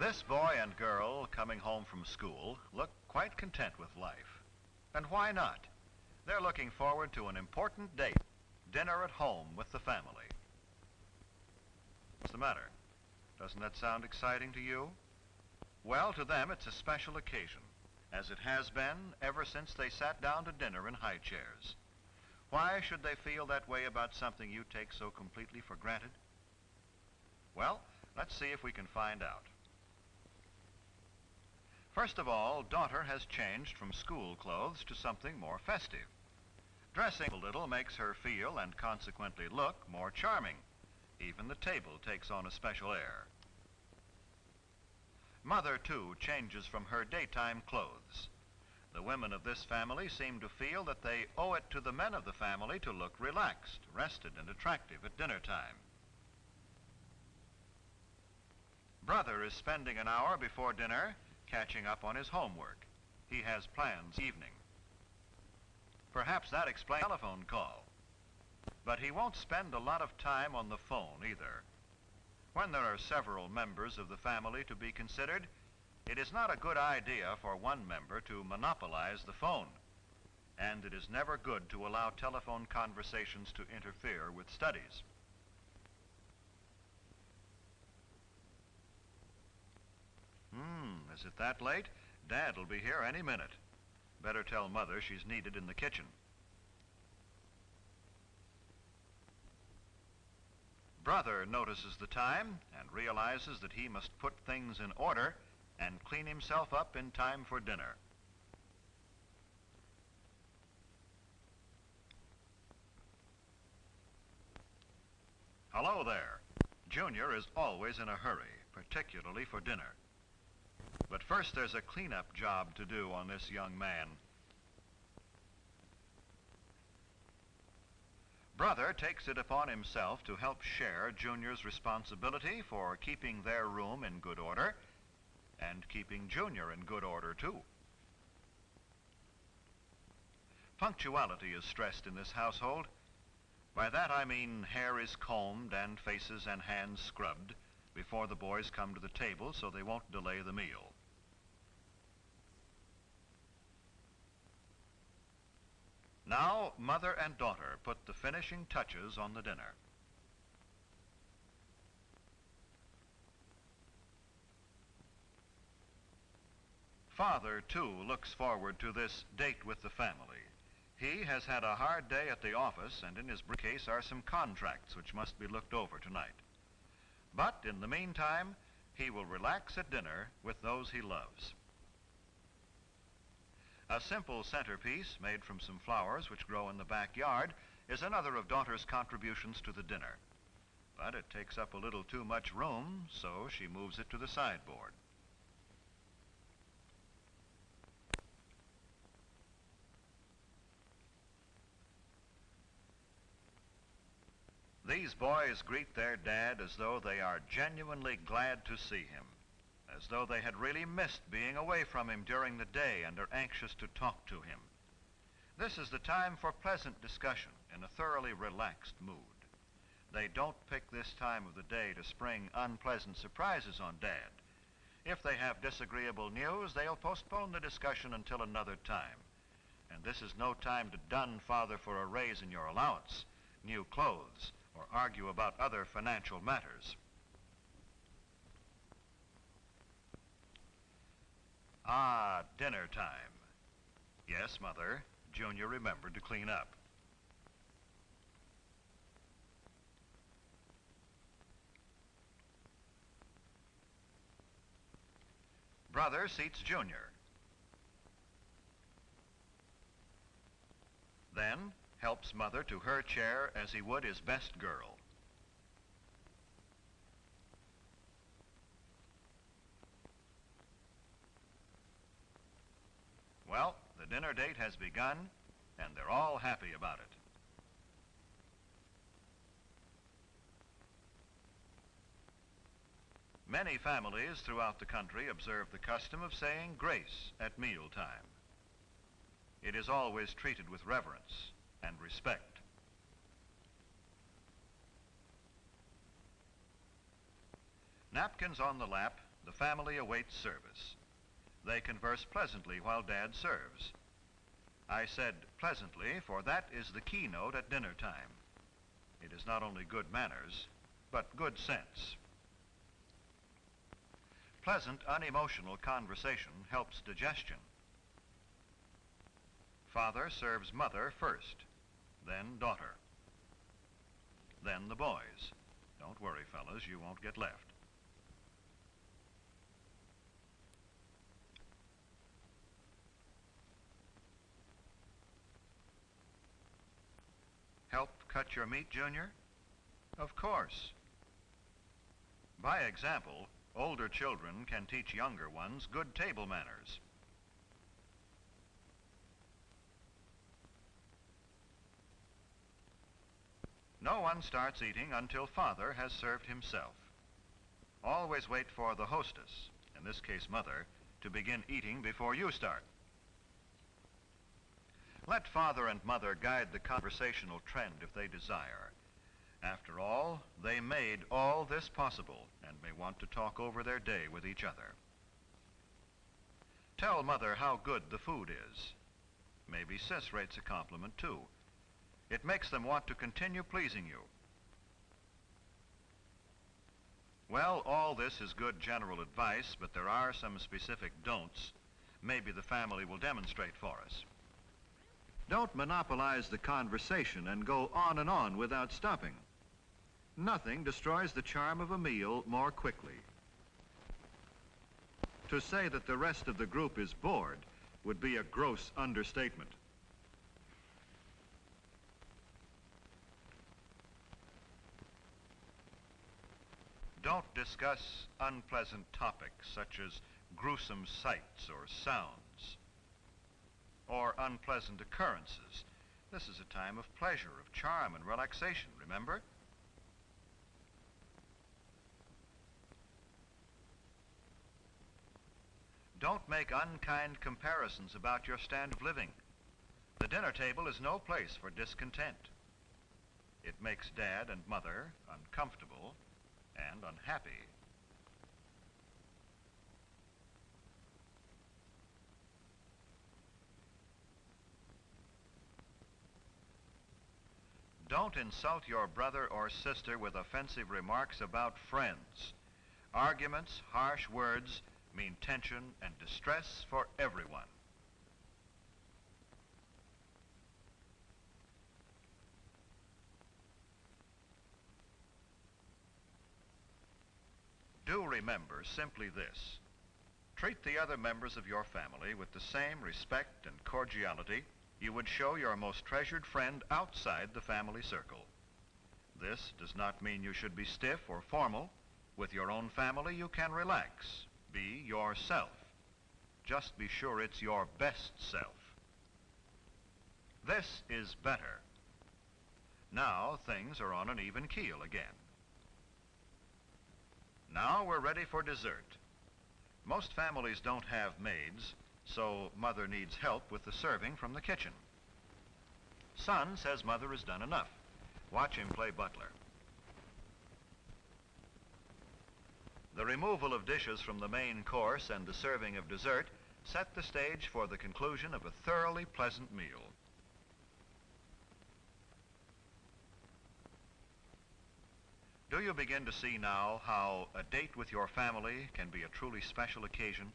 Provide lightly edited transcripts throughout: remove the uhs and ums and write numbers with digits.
This boy and girl coming home from school look quite content with life. And why not? They're looking forward to an important date, dinner at home with the family. What's the matter? Doesn't that sound exciting to you? Well, to them it's a special occasion, as it has been ever since they sat down to dinner in high chairs. Why should they feel that way about something you take so completely for granted? Well, let's see if we can find out. First of all, daughter has changed from school clothes to something more festive. Dressing a little makes her feel and consequently look more charming. Even the table takes on a special air. Mother, too, changes from her daytime clothes. The women of this family seem to feel that they owe it to the men of the family to look relaxed, rested, and attractive at dinner time. Brother is spending an hour before dinner catching up on his homework. He has plans this evening. Perhaps that explains the telephone call. But he won't spend a lot of time on the phone either. When there are several members of the family to be considered, it is not a good idea for one member to monopolize the phone. And it is never good to allow telephone conversations to interfere with studies. Is it that late? Dad will be here any minute. Better tell Mother she's needed in the kitchen. Brother notices the time and realizes that he must put things in order and clean himself up in time for dinner. Hello there. Junior is always in a hurry, particularly for dinner. But first there's a cleanup job to do on this young man. Brother takes it upon himself to help share Junior's responsibility for keeping their room in good order and keeping Junior in good order too. Punctuality is stressed in this household. By that I mean hair is combed and faces and hands scrubbed before the boys come to the table so they won't delay the meal. Now, mother and daughter put the finishing touches on the dinner. Father, too, looks forward to this date with the family. He has had a hard day at the office, and in his briefcase are some contracts which must be looked over tonight. But in the meantime, he will relax at dinner with those he loves. A simple centerpiece made from some flowers which grow in the backyard is another of daughter's contributions to the dinner. But it takes up a little too much room, so she moves it to the sideboard. These boys greet their dad as though they are genuinely glad to see him, as though they had really missed being away from him during the day and are anxious to talk to him. This is the time for pleasant discussion in a thoroughly relaxed mood. They don't pick this time of the day to spring unpleasant surprises on Dad. If they have disagreeable news, they'll postpone the discussion until another time. And this is no time to dun Father for a raise in your allowance, new clothes, or argue about other financial matters. Ah, dinner time. Yes, Mother, Junior remembered to clean up. Brother seats Junior. Then helps Mother to her chair as he would his best girl. Well, the dinner date has begun, and they're all happy about it. Many families throughout the country observe the custom of saying grace at mealtime. It is always treated with reverence and respect. Napkins on the lap The family awaits service. They converse pleasantly while Dad serves. I said pleasantly, for that is the keynote at dinner time. It is not only good manners, but good sense. Pleasant, unemotional conversation helps digestion. Father serves mother first, then daughter, then the boys. Don't worry, fellas, you won't get left. Help cut your meat, Junior? Of course. By example, older children can teach younger ones good table manners. No one starts eating until Father has served himself. Always wait for the hostess, in this case Mother, to begin eating before you start. Let Father and Mother guide the conversational trend if they desire. After all, they made all this possible and may want to talk over their day with each other. Tell Mother how good the food is. Maybe Sis rates a compliment too. It makes them want to continue pleasing you. Well, all this is good general advice, but there are some specific don'ts. Maybe the family will demonstrate for us. Don't monopolize the conversation and go on without stopping. Nothing destroys the charm of a meal more quickly. To say that the rest of the group is bored would be a gross understatement. Don't discuss unpleasant topics such as gruesome sights or sounds or unpleasant occurrences. This is a time of pleasure, of charm and relaxation, remember? Don't make unkind comparisons about your standard of living. The dinner table is no place for discontent. It makes Dad and Mother uncomfortable and unhappy. Don't insult your brother or sister with offensive remarks about friends. Arguments, harsh words mean tension and distress for everyone. Do remember simply this. Treat the other members of your family with the same respect and cordiality you would show your most treasured friend outside the family circle. This does not mean you should be stiff or formal. With your own family, you can relax. Be yourself. Just be sure it's your best self. This is better. Now things are on an even keel again. Now we're ready for dessert. Most families don't have maids, so Mother needs help with the serving from the kitchen. Son says Mother has done enough. Watch him play butler. The removal of dishes from the main course and the serving of dessert set the stage for the conclusion of a thoroughly pleasant meal. Do you begin to see now how a date with your family can be a truly special occasion?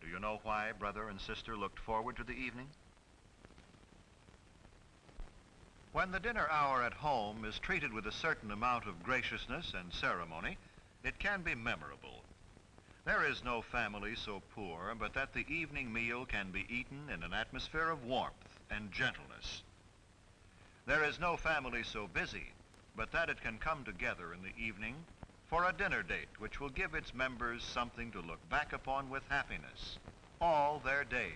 Do you know why brother and sister looked forward to the evening? When the dinner hour at home is treated with a certain amount of graciousness and ceremony, it can be memorable. There is no family so poor but that the evening meal can be eaten in an atmosphere of warmth and gentleness. There is no family so busy but that it can come together in the evening for a dinner date which will give its members something to look back upon with happiness all their days.